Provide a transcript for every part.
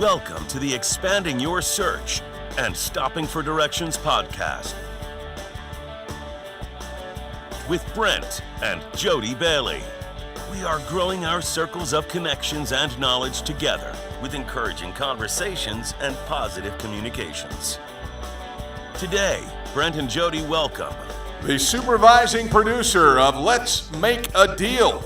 Welcome to the Expanding Your Search and Stopping for Directions podcast with Brent and Jodibailey. We are growing our circles of connections and knowledge together with encouraging conversations and positive communications. Today, Brent and Jody welcome the supervising producer of Let's Make a Deal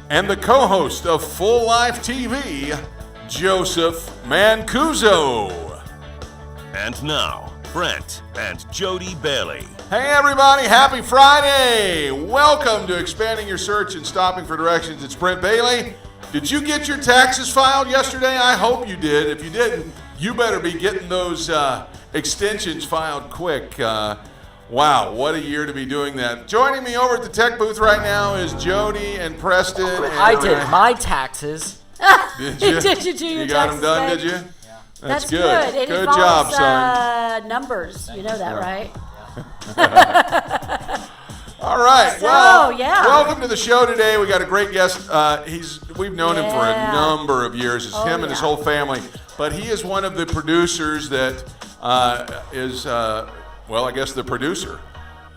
and the co-host of Full Life TV, Joseph Mancuso. And now, Brent and Jodibailey. Hey everybody, happy Friday! Welcome to Expanding Your Search and Stopping for Directions. It's Brent Bailey. Did you get your taxes filed yesterday? I hope you did. If you didn't, you better be getting those extensions filed quick. Wow, what a year to be doing that. Joining me over at the tech booth right now is Jody and Preston. I did my taxes. Did you? Did you do your You got them taxes done, today? did you? Yeah. That's good. It Good involves, job, son. Numbers, you know that, right? All right. So, well, yeah. Welcome to the show today. We got a great guest. We've known him for a number of years. It's him and his whole family. But he is one of the producers that I guess the producer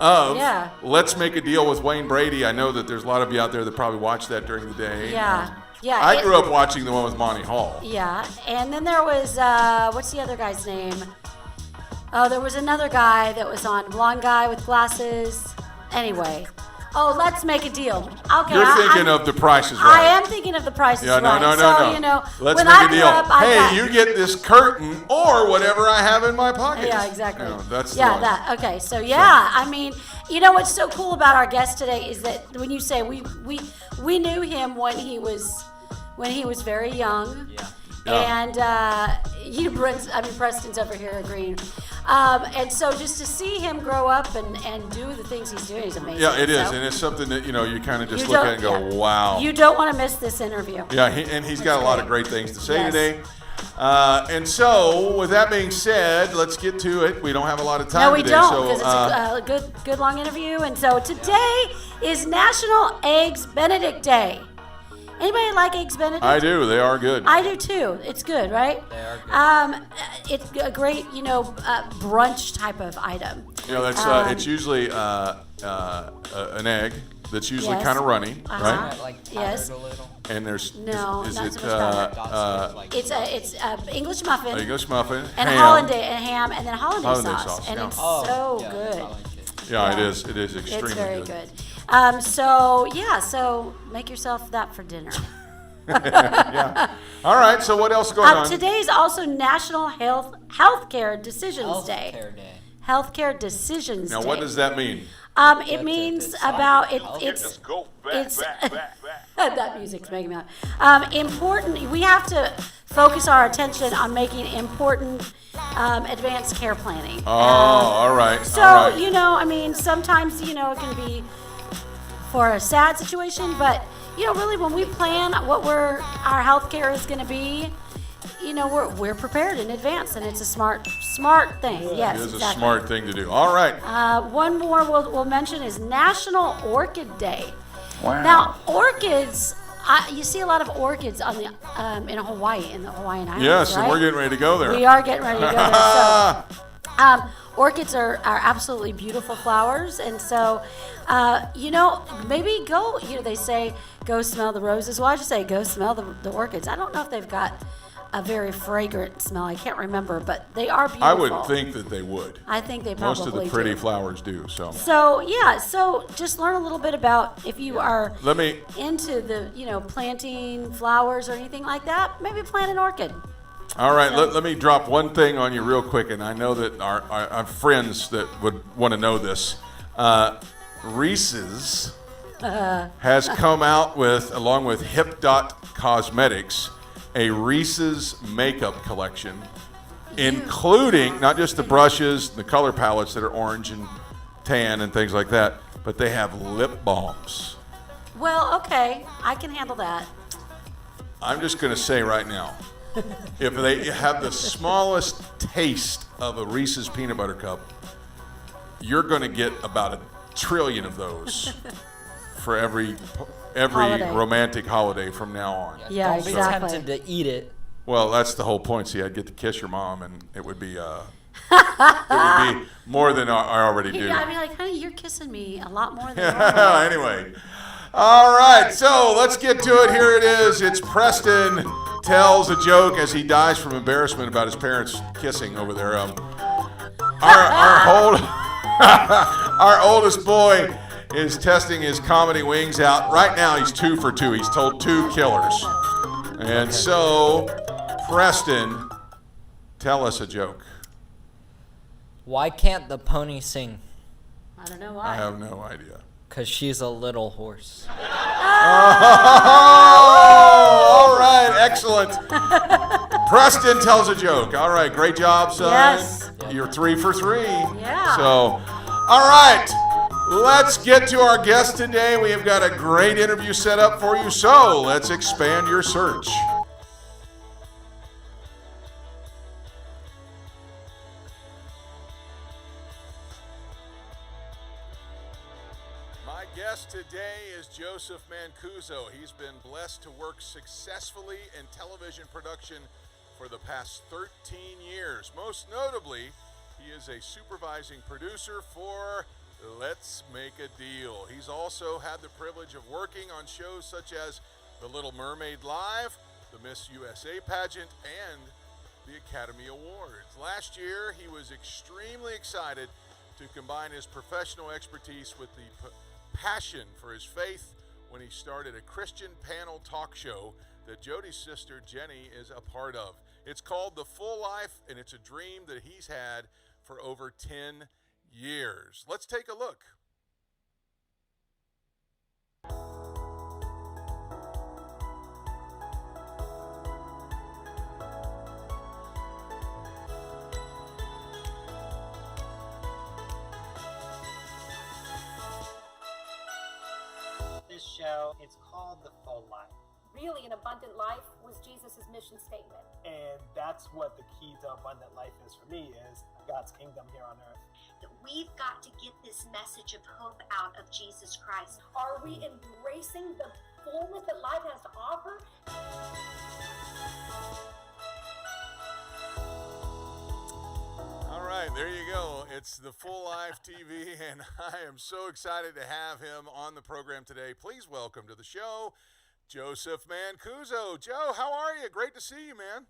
of Let's Make a Deal with Wayne Brady. I know that there's a lot of you out there that probably watch that during the day. Yeah. I grew up watching the one with Monty Hall. Yeah, and then there was, what's the other guy's name? Oh, there was another guy that was on, blonde guy with glasses. Anyway. Oh, Let's Make a Deal. Okay. You're thinking of The Price is Right. I am thinking of The Price is No. Right. So, you know, Let's when make I a grew deal. up, You get this curtain or whatever I have in my pocket. Yeah, exactly. That's the one. That. Okay, so I mean, you know what's so cool about our guest today is that when you say we knew him when he was very young. Yeah. And Preston's over here agreeing. And so just to see him grow up and do the things he's doing is amazing. Yeah, it is, So and it's something that you kind of just you look at don't- and go, wow. You don't want to miss this interview. Yeah, and he's got a lot of great things to say Yes. today. And so, with that being said, let's get to it. We don't have a lot of time No, we today. don't, so, because it's a good long interview. And so today is National Eggs Benedict Day. Anybody like Eggs Benedict? I do. They are good. I do too. It's good, right? They are good. It's a great, brunch type of item. That's it's usually an egg that's usually Yes. kind of runny, right? Yes. A little. And there's No, is not it so much It's a English muffin English muffin, and ham. hollandaise and ham and then hollandaise Hollandaise sauce, sauce, and yeah. it's so good. I like it. Yeah, Yeah. it is. It is extremely It's very good. So make yourself that for dinner. Yeah. All right. So what else is going on? Today is also National Healthcare Decisions Day. Healthcare Day. Healthcare Decisions Now, Day. what does that mean? It means about it. It's that music's making me laugh. Important. We have to focus our attention on making important advanced care planning. Oh, all right. So all right. sometimes it can be for a sad situation, but really when we plan what our health care is going to be, we're prepared in advance, and it's a smart thing. Yes, It is exactly. a smart thing to do. All right. One more we'll mention is National Orchid Day. Wow. Now, orchids, you see a lot of orchids on in Hawaii, in the Hawaiian Islands, Yes, right? and we're getting ready to go there. We are getting ready to go there. So, orchids are absolutely beautiful flowers, and so, maybe go. They say go smell the roses. Well, I just say go smell the orchids. I don't know if they've got a very fragrant smell. I can't remember, but they are beautiful. I would think that they would. I think they probably Most of the pretty do. flowers do. So So just learn a little bit about if you are into the planting flowers or anything like that. Maybe plant an orchid. All right, let me drop one thing on you real quick, and I know that our friends that would want to know this. Reese's has come out with, along with Hip Dot Cosmetics, a Reese's makeup collection, including not just the brushes, the color palettes that are orange and tan and things like that, but they have lip balms. Well, okay, I can handle that. I'm just going to say right now, if they have the smallest taste of a Reese's peanut butter cup, you're going to get about 1 trillion of those for every Holiday. romantic holiday from now on. Yeah, Don't be exactly. tempted to eat it Well, that's the whole point. See, I'd get to kiss your mom, and it would be more than I already do. Yeah, I'd be like, honey, you're kissing me a lot more than normal. Anyway. All right, so let's get to it. Here it is. It's Preston tells a joke as he dies from embarrassment about his parents kissing over there. Our oldest boy is testing his comedy wings out. Right now, he's 2 for 2. He's told 2 killers. And so, Preston, tell us a joke. Why can't the pony sing? I don't know why. I have no idea. Because she's a little horse. Oh, all right, excellent. Preston tells a joke. All right, great job, son. Yes. You're 3 for 3. Yeah. So, all right, let's get to our guest today. We have got a great interview set up for you, so let's expand your search. My guest today is Joseph Mancuso. He's been blessed to work successfully in television production for the past 13 years. Most notably, he is a supervising producer for Let's Make a Deal. He's also had the privilege of working on shows such as The Little Mermaid Live, the Miss USA pageant, and the Academy Awards. Last year, he was extremely excited to combine his professional expertise with the passion for his faith when he started a Christian panel talk show that Jody's sister Jenny is a part of. It's called The Full Life, and it's a dream that he's had for over 10 years. Let's take a look. This show, it's called The Full Life. Really, an abundant life was Jesus' mission statement. And that's what the key to abundant life is for me, is God's kingdom here on earth. That we've got to get this message of hope out of Jesus Christ. Are we embracing the fullness that life has to offer? All right, there you go. It's The Full Life TV, and I am so excited to have him on the program today. Please welcome to the show, Joseph Mancuso. Joe, how are you? Great to see you, man.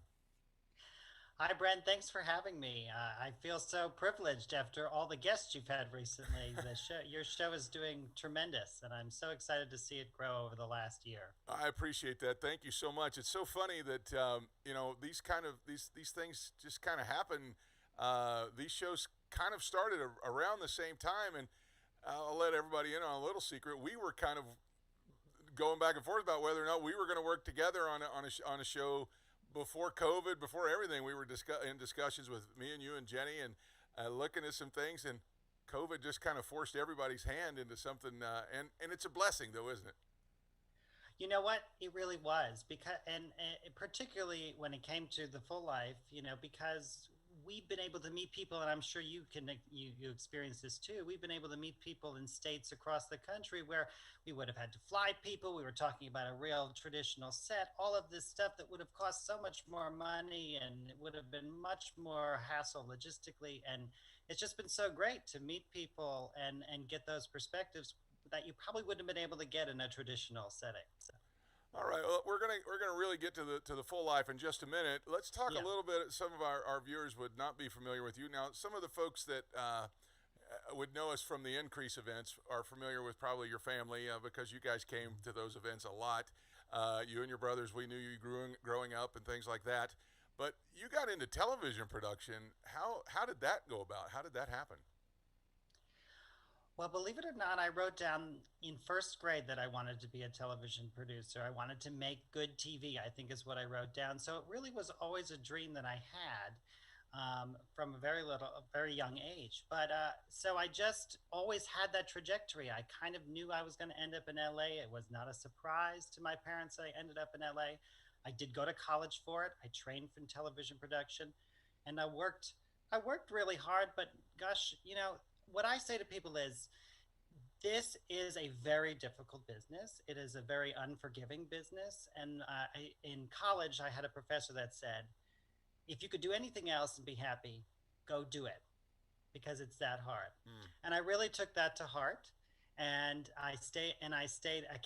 Hi, Brent. Thanks for having me. I feel so privileged after all the guests you've had recently. Your show is doing tremendous, and I'm so excited to see it grow over the last year. I appreciate that. Thank you so much. It's so funny that these things just kind of happen. These shows kind of started around the same time, and I'll let everybody in on a little secret. We were kind of going back and forth about whether or not we were going to work together on a show before COVID, before everything. We were in discussions with me and you and Jenny, and looking at some things, and COVID just kind of forced everybody's hand into something, and it's a blessing, though, isn't it? You know what? It really was, and particularly when it came to The Full Life, because we've been able to meet people, and I'm sure you experience this too. We've been able to meet people in states across the country where we would have had to fly people. We were talking about a real traditional set, all of this stuff that would have cost so much more money, and it would have been much more hassle logistically. And it's just been so great to meet people and get those perspectives that you probably wouldn't have been able to get in a traditional setting. So. All right, well, we're gonna really get to the Full Life in just a minute. Let's talk a little bit. Some of our viewers would not be familiar with you. Now, some of the folks that would know us from the Increase events are familiar with probably your family because you guys came to those events a lot. You and your brothers, we knew you growing up and things like that. But you got into television production. How did that go about? How did that happen? Well, believe it or not, I wrote down in first grade that I wanted to be a television producer. I wanted to make good TV, I think is what I wrote down. So it really was always a dream that I had from a very young age. But so I just always had that trajectory. I kind of knew I was going to end up in LA. It was not a surprise to my parents that I ended up in LA. I did go to college for it. I trained in television production, and I worked really hard, but gosh, what I say to people is This is a very difficult business. It is a very unforgiving business. And in college, I had a professor that said, if you could do anything else and be happy, go do it, because it's that hard. And I really took that to heart. And I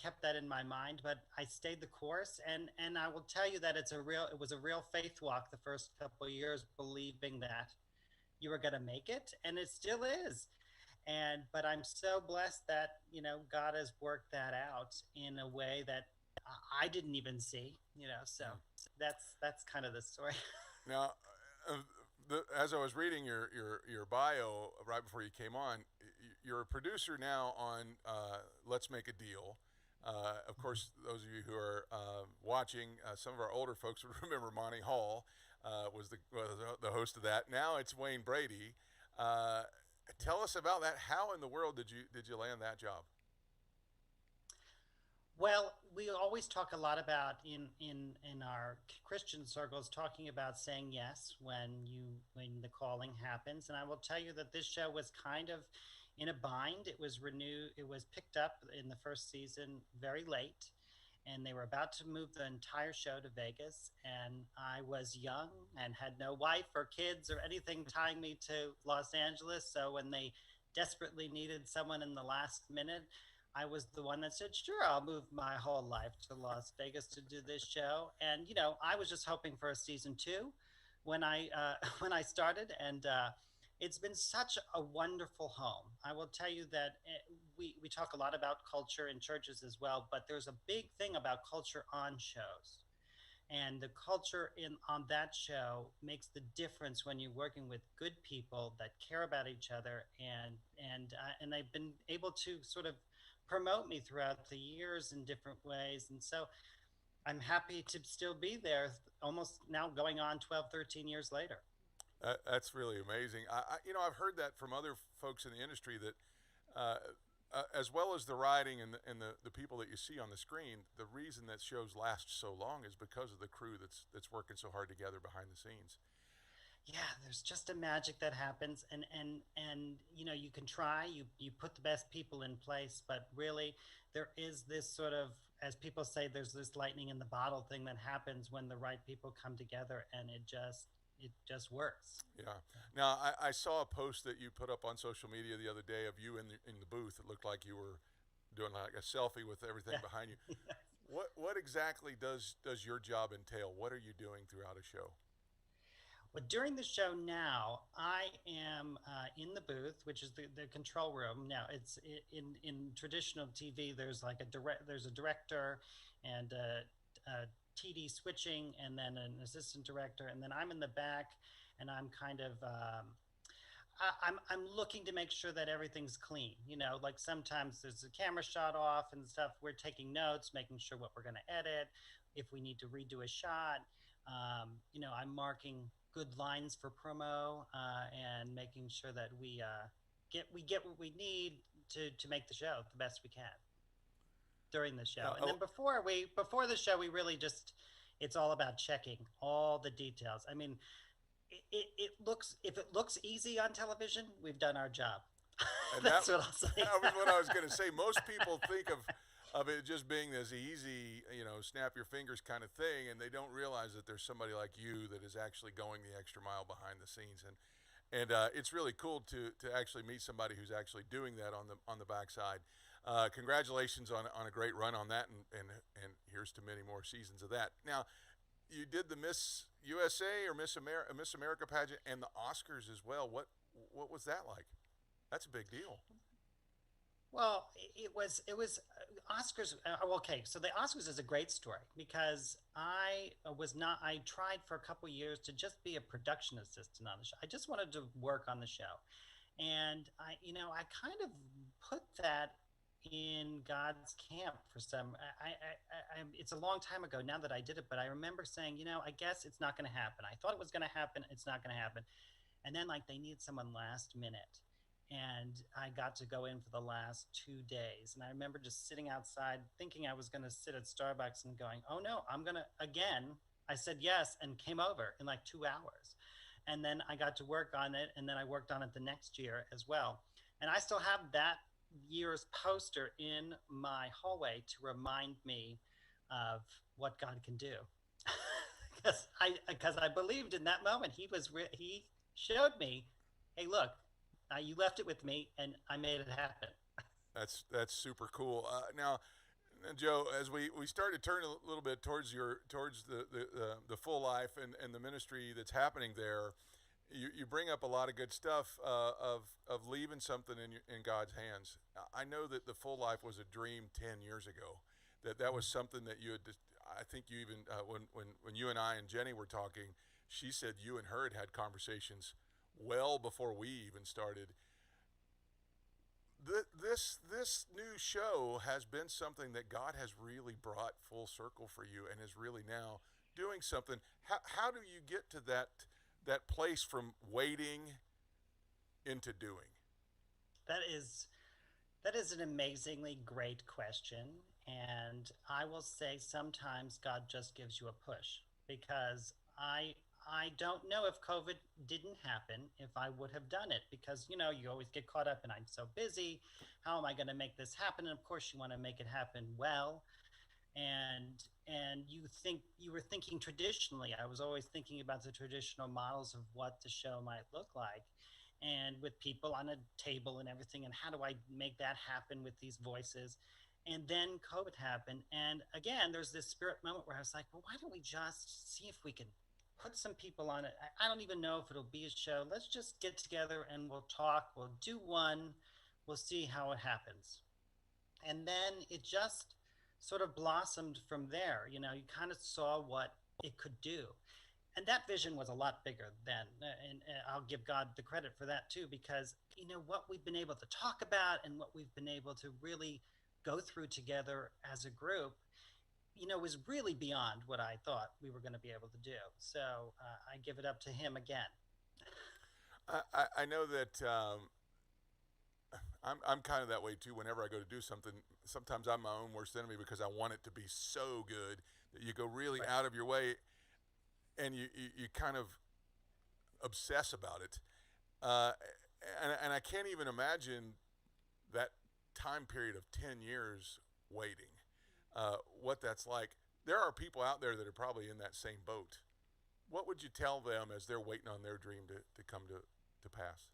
kept that in my mind, but I stayed the course. And I will tell you that it was a real faith walk the first couple of years, believing that you were going to make it. And it still is. But I'm so blessed that, God has worked that out in a way that I didn't even see, so that's kind of the story. Now, as I was reading your bio right before you came on, you're a producer now on Let's Make a Deal. Of course, those of you who are watching, some of our older folks would remember Monty Hall was the host of that. Now it's Wayne Brady. Tell us about that. How in the world did you land that job? Well, we always talk a lot about in our Christian circles, talking about saying yes when the calling happens. And I will tell you that this show was kind of in a bind. It was picked up in the first season very late, and they were about to move the entire show to Vegas. And I was young and had no wife or kids or anything tying me to Los Angeles. So when they desperately needed someone in the last minute, I was the one that said, sure, I'll move my whole life to Las Vegas to do this show. And, I was just hoping for a season 2 when I started. And it's been such a wonderful home. I will tell you that we talk a lot about culture in churches as well, but there's a big thing about culture on shows. And the culture on that show makes the difference when you're working with good people that care about each other. And they've been able to sort of promote me throughout the years in different ways. And so I'm happy to still be there, almost now going on 12, 13 years later. That's really amazing. I've heard that from other folks in the industry that as well as the writing and the people that you see on the screen, the reason that shows last so long is because of the crew that's working so hard together behind the scenes. Yeah, there's just a magic that happens, and you can try, you put the best people in place, but really there is this sort of, as people say, there's this lightning in the bottle thing that happens when the right people come together, and it just works. Yeah. Now I saw a post that you put up on social media the other day of you in the booth. It looked like you were doing like a selfie with everything behind you. Yes. What exactly does your job entail? What are you doing throughout a show? Well, during the show now, I am in the booth, which is the control room. Now, it's in traditional TV. There's like there's a director and a TD switching, and then an assistant director, and then I'm in the back, and I'm kind of I'm looking to make sure that everything's clean. Like sometimes there's a camera shot off and stuff. We're taking notes, making sure what we're going to edit, if we need to redo a shot. I'm marking good lines for promo and making sure that we get what we need to make the show the best we can during the show. And then before the show, we really it's all about checking all the details. I mean, if it looks easy on television, we've done our job. And That's what I'll say. That was what I was going to say. Most people think of it just being this easy, snap your fingers kind of thing, and they don't realize that there's somebody like you that is actually going the extra mile behind the scenes, and it's really cool to actually meet somebody who's actually doing that on the backside. Congratulations on a great run on that, and here's to many more seasons of that. Now, you did the Miss USA or Miss America pageant and the Oscars as well. What was that like? That's a big deal. Well, it was Oscars. Okay, so the Oscars is a great story because I tried for a couple of years to just be a production assistant on the show. I just wanted to work on the show, and I kind of put that in God's camp for some. It's a long time ago now that I did it, but I remember saying, I guess it's not going to happen. I thought it was going to happen. It's not going to happen, and then they need someone last minute. And I got to go in for the last 2 days. And I remember just sitting outside thinking I was going to sit at Starbucks and going, oh no, I'm going to, again, I said yes and came over in 2 hours. And then I got to work on it. And then I worked on it the next year as well. And I still have that year's poster in my hallway to remind me of what God can do. Because I believed in that moment he showed me, hey, look, you left it with me, and I made it happen. That's super cool. Now, Joe, as we start to turn a little bit towards the full life and the ministry that's happening there, you bring up a lot of good stuff of leaving something in God's hands. I know that the full life was a dream 10 years ago. That was something that you had. I think you even when you and I and Jenny were talking, she said you and her had conversations well before we even started. This new show has been something that God has really brought full circle for you and is really now doing something. How do you get to that place from waiting into doing? That is an amazingly great question. And I will say sometimes God just gives you a push, because I don't know if COVID didn't happen, if I would have done it, because, you always get caught up and I'm so busy. How am I going to make this happen? And of course you want to make it happen well. And you were thinking traditionally. I was always thinking about the traditional models of what the show might look like, and with people on a table and everything, and how do I make that happen with these voices? And then COVID happened. And again, there's this spirit moment where I was like, well, why don't we just see if we can put some people on it? I don't even know if it'll be a show. Let's just get together and we'll talk. We'll do one. We'll see how it happens. And then it just sort of blossomed from there. You kind of saw what it could do. And that vision was a lot bigger then. And I'll give God the credit for that too, because, what we've been able to talk about and what we've been able to really go through together as a group, was really beyond what I thought we were going to be able to do. So I give it up to him again. I know that I'm kind of that way too. Whenever I go to do something, sometimes I'm my own worst enemy because I want it to be so good that you go really out of your way, and you kind of obsess about it. And I can't even imagine that time period of 10 years waiting, what that's like. There are people out there that are probably in that same boat. What would you tell them as they're waiting on their dream to come to pass?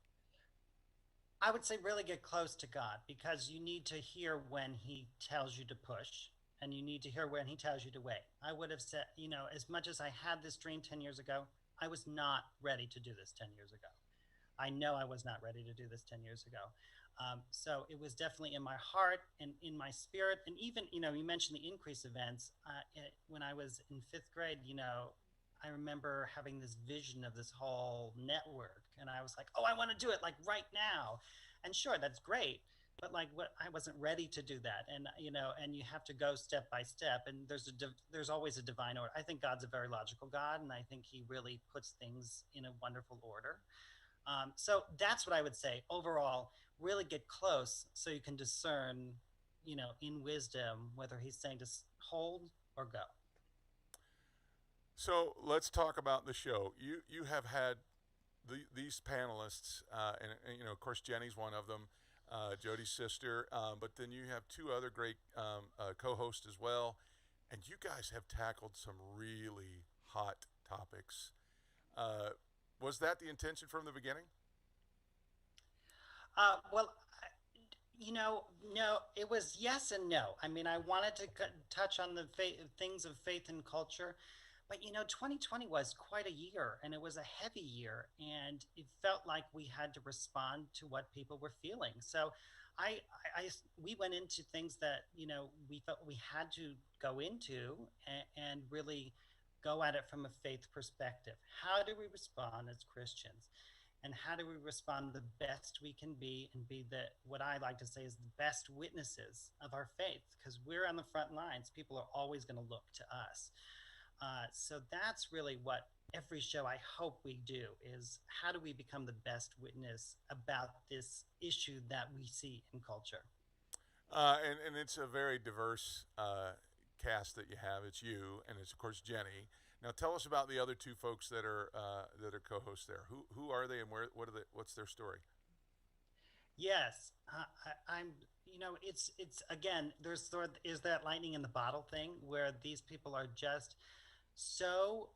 I would say really get close to God, because you need to hear when he tells you to push, and you need to hear when he tells you to wait. I would have said, as much as I had this dream 10 years ago, I was not ready to do this 10 years ago. I know I was not ready to do this 10 years ago. So it was definitely in my heart and in my spirit. And even, you mentioned the increase events. When I was in 5th grade, I remember having this vision of this whole network. And I was like, oh, I want to do it like right now. And sure, that's great. But I wasn't ready to do that. And, and you have to go step by step. And there's always a divine order. I think God's a very logical God. And I think he really puts things in a wonderful order. So that's what I would say. Overall, really get close so you can discern, in wisdom, whether he's saying to hold or go. So let's talk about the show. You have had these panelists, and of course Jenny's one of them, Jody's sister, but then you have two other great co-hosts as well, and you guys have tackled some really hot topics. Was that the intention from the beginning? Well, no, it was yes and no. I mean, I wanted to touch on the things of faith and culture, but 2020 was quite a year, and it was a heavy year, and it felt like we had to respond to what people were feeling. So we went into things that, we felt we had to go into and really go at it from a faith perspective. How do we respond as Christians? And how do we respond the best we can be and be what I like to say is the best witnesses of our faith? Because we're on the front lines. People are always going to look to us. So that's really what every show I hope we do is, how do we become the best witness about this issue that we see in culture? And it's a very diverse cast that you have. It's you, and it's of course Jenny. Now tell us about the other two folks that are co-hosts there. Who are they, and what's their story? Yes, it's again, is that lightning in the bottle thing where these people are just so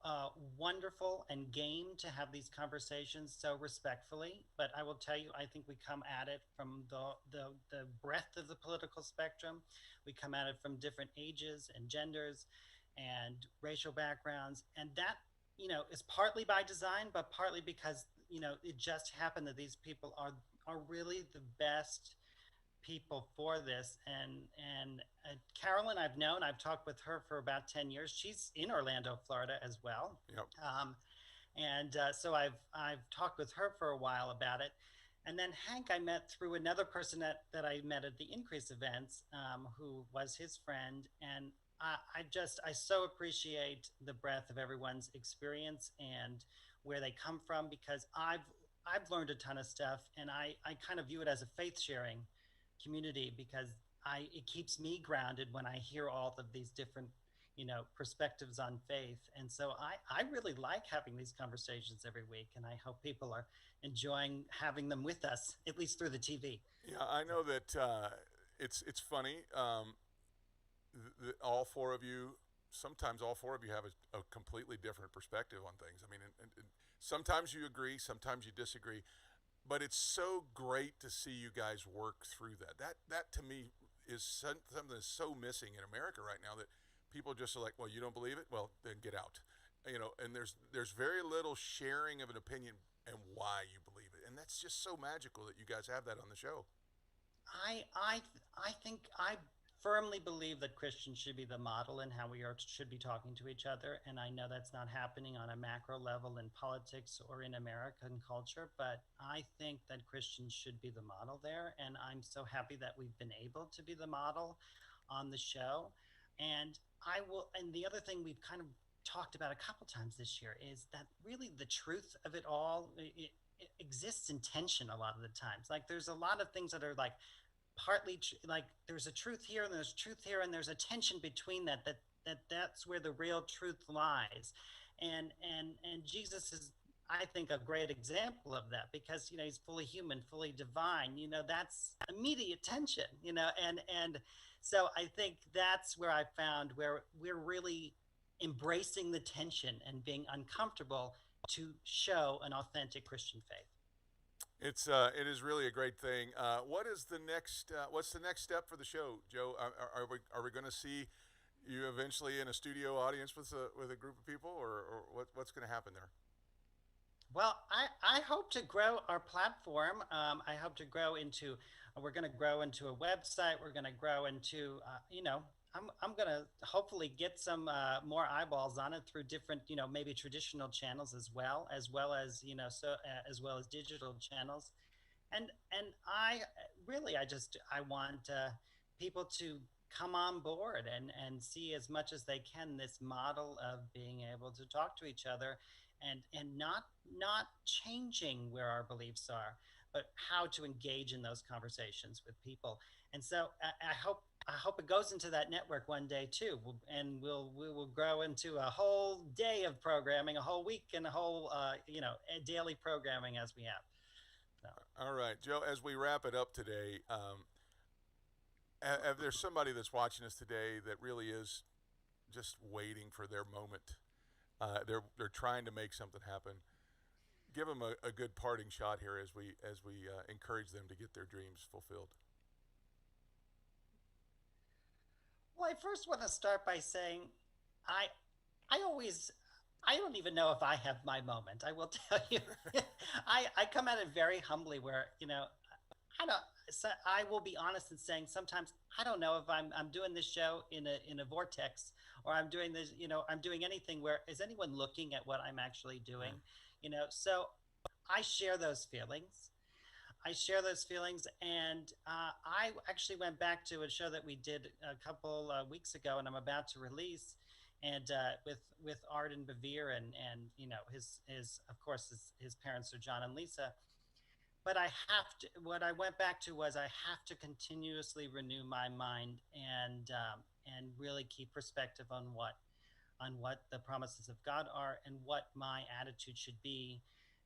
wonderful and game to have these conversations so respectfully. But I will tell you, I think we come at it from the breadth of the political spectrum. We come at it from different ages and genders and racial backgrounds, and that is partly by design, but partly because it just happened that these people are really the best people for this. And Carolyn, I've talked with her for about 10 years. She's in Orlando, Florida as well. Yep. So I've talked with her for a while about it. And then Hank, I met through another person that I met at the Increase events, who was his friend. And I so appreciate the breadth of everyone's experience and where they come from, because I've learned a ton of stuff, and I kind of view it as a faith sharing community, because it keeps me grounded when I hear all of these different perspectives on faith. And so I really like having these conversations every week, and I hope people are enjoying having them with us, at least through the TV. Yeah, I know that it's funny. All four of you, sometimes all four of you have a completely different perspective on things. I mean, and sometimes you agree, sometimes you disagree, but it's so great to see you guys work through that. That to me is something that's so missing in America right now, that people just are like, well, you don't believe it? Well, then get out. And there's very little sharing of an opinion and why you believe it. And that's just so magical that you guys have that on the show. I think I firmly believe that Christians should be the model in how should be talking to each other. And I know that's not happening on a macro level in politics or in American culture, but I think that Christians should be the model there. And I'm so happy that we've been able to be the model on the show. And the other thing we've kind of talked about a couple times this year is that really the truth of it all, it exists in tension a lot of the times. Like there's a lot of things that are like partly like there's a truth here and there's truth here, and there's a tension between that's where the real truth lies. And Jesus is, I think, a great example of that, because he's fully human, fully divine. That's immediate tension. And so I think that's where I found where we're really embracing the tension and being uncomfortable to show an authentic Christian faith. It is really a great thing. What's the next step for the show, Joe? Are we going to see you eventually in a studio audience with a group of people, or what's going to happen there? Well, I hope to grow our platform. I hope to grow into. We're going to grow into a website. We're going to grow into. I'm going to hopefully get some more eyeballs on it through different, maybe traditional channels as well as as well as digital channels. And I want people to come on board and see as much as they can this model of being able to talk to each other and not changing where our beliefs are, but how to engage in those conversations with people. And so I hope it goes into that network one day too, and we will grow into a whole day of programming, a whole week, and a whole daily programming as we have. So. All right, Joe. As we wrap it up today, if there's somebody that's watching us today that really is just waiting for their moment, they're trying to make something happen. Give them a good parting shot here as we encourage them to get their dreams fulfilled. Well, I first want to start by saying I don't even know if I have my moment. I will tell you, I come at it very humbly, where I will be honest in saying sometimes I don't know if I'm doing this show in a vortex, or I'm doing this, I'm doing anything where is anyone looking at what I'm actually doing, so I share those feelings. And I actually went back to a show that we did a couple weeks ago, and I'm about to release, and with Arden Bevere and his of course his parents are John and Lisa. But what I went back to was I have to continuously renew my mind and really keep perspective on what the promises of God are, and what my attitude should be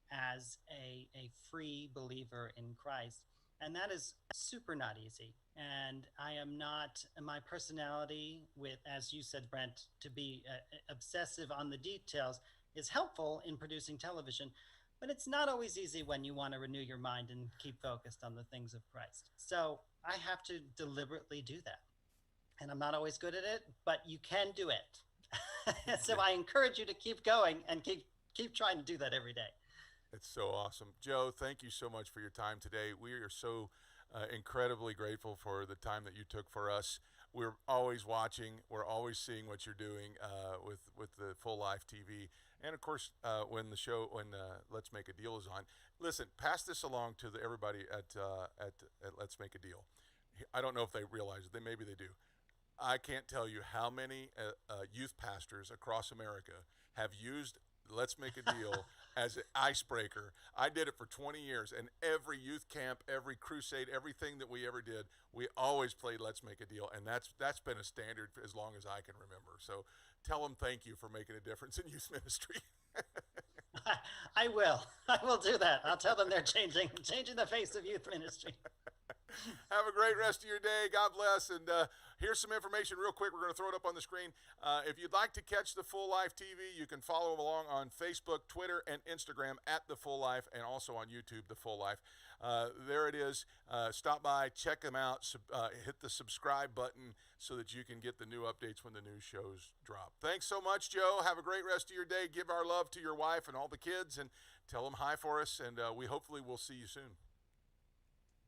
as a free believer in Christ. And that is super not easy. And I am not, my personality with, as you said, Brent, to be obsessive on the details is helpful in producing television, but it's not always easy when you want to renew your mind and keep focused on the things of Christ. So I have to deliberately do that. And I'm not always good at it, but you can do it. So I encourage you to keep going and keep trying to do that every day. It's so awesome. Joe, thank you so much for your time today. We are so incredibly grateful for the time that you took for us. We're always watching. We're always seeing what you're doing with the Full Life TV. And of course, when Let's Make a Deal is on, listen, pass this along to everybody at Let's Make a Deal. I don't know if they realize it. Maybe they do. I can't tell you how many youth pastors across America have used Let's Make a Deal as an icebreaker. I did it for 20 years, and every youth camp, every crusade, everything that we ever did, we always played Let's Make a Deal, and that's been a standard for as long as I can remember. So tell them thank you for making a difference in youth ministry. I will do that. I'll tell them they're changing the face of youth ministry. Have a great rest of your day. God bless. And here's some information real quick. We're going to throw it up on the screen. If you'd like to catch the Full Life TV, you can follow along on Facebook, Twitter, and Instagram at The Full Life, and also on YouTube, The Full Life. There it is. Stop by, check them out, hit the subscribe button so that you can get the new updates when the new shows drop. Thanks so much, Joe. Have a great rest of your day. Give our love to your wife and all the kids, and tell them hi for us, and we hopefully will see you soon.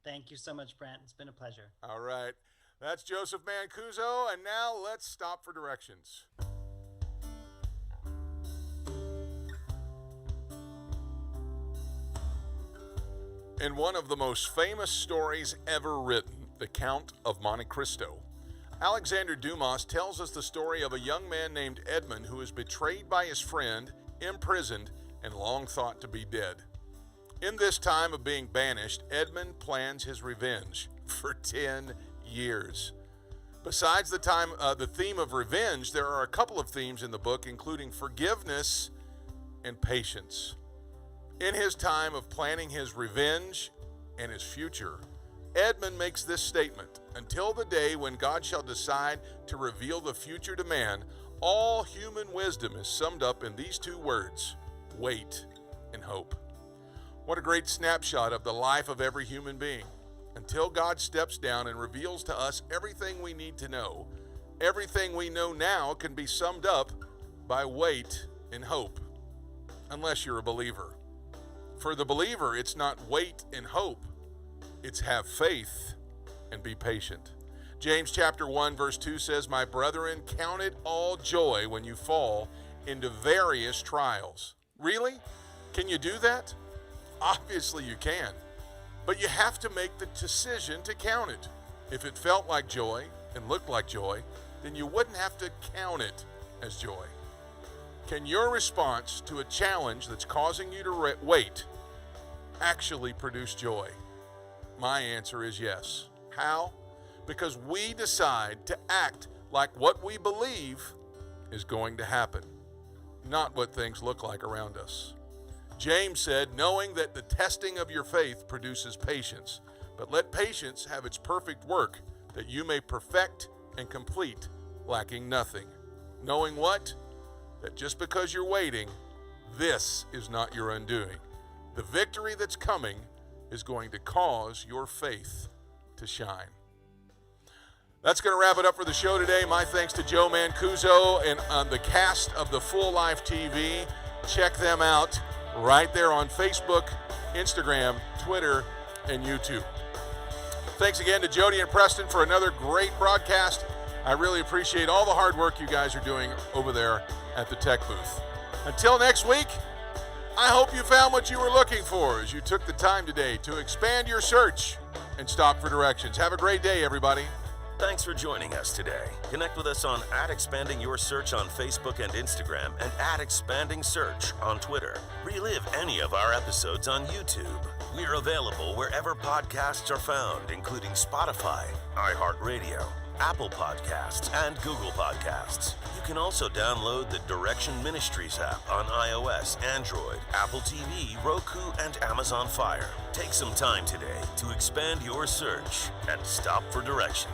Thank you so much, Brent. It's been a pleasure. All right. That's Joseph Mancuso, and now let's stop for directions. In one of the most famous stories ever written, The Count of Monte Cristo, Alexander Dumas tells us the story of a young man named Edmund who is betrayed by his friend, imprisoned, and long thought to be dead. In this time of being banished, Edmund plans his revenge for 10 years. Besides the theme of revenge, there are a couple of themes in the book, including forgiveness and patience. In his time of planning his revenge and his future, Edmund makes this statement: until the day when God shall decide to reveal the future to man, all human wisdom is summed up in these two words: wait and hope. What a great snapshot of the life of every human being. Until God steps down and reveals to us everything we need to know, everything we know now can be summed up by wait and hope, unless you're a believer. For the believer, it's not wait and hope, it's have faith and be patient. James chapter 1 verse 2 says, "My brethren, count it all joy when you fall into various trials." Really? Can you do that? Obviously you can, but you have to make the decision to count it. If it felt like joy and looked like joy, then you wouldn't have to count it as joy. Can your response to a challenge that's causing you to wait actually produce joy? My answer is yes. How? Because we decide to act like what we believe is going to happen, not what things look like around us. James said, knowing that the testing of your faith produces patience, but let patience have its perfect work, that you may perfect and complete, lacking nothing. Knowing what? That just because you're waiting, this is not your undoing. The victory that's coming is going to cause your faith to shine. That's going to wrap it up for the show today. My thanks to Joe Mancuso and the cast of the Full Life TV. Check them out right there on Facebook, Instagram, Twitter, and YouTube. Thanks again to Jody and Preston for another great broadcast. I really appreciate all the hard work you guys are doing over there at the tech booth. Until next week, I hope you found what you were looking for as you took the time today to expand your search and stop for directions. Have a great day, everybody. Thanks for joining us today. Connect with us on @expandingyoursearch on Facebook and Instagram and @expandingsearch on Twitter. Relive any of our episodes on YouTube. We're available wherever podcasts are found, including Spotify, iHeartRadio, Apple Podcasts, and Google Podcasts. You can also download the Direction Ministries app on iOS, Android, Apple TV, Roku, and Amazon Fire. Take some time today to expand your search and stop for directions.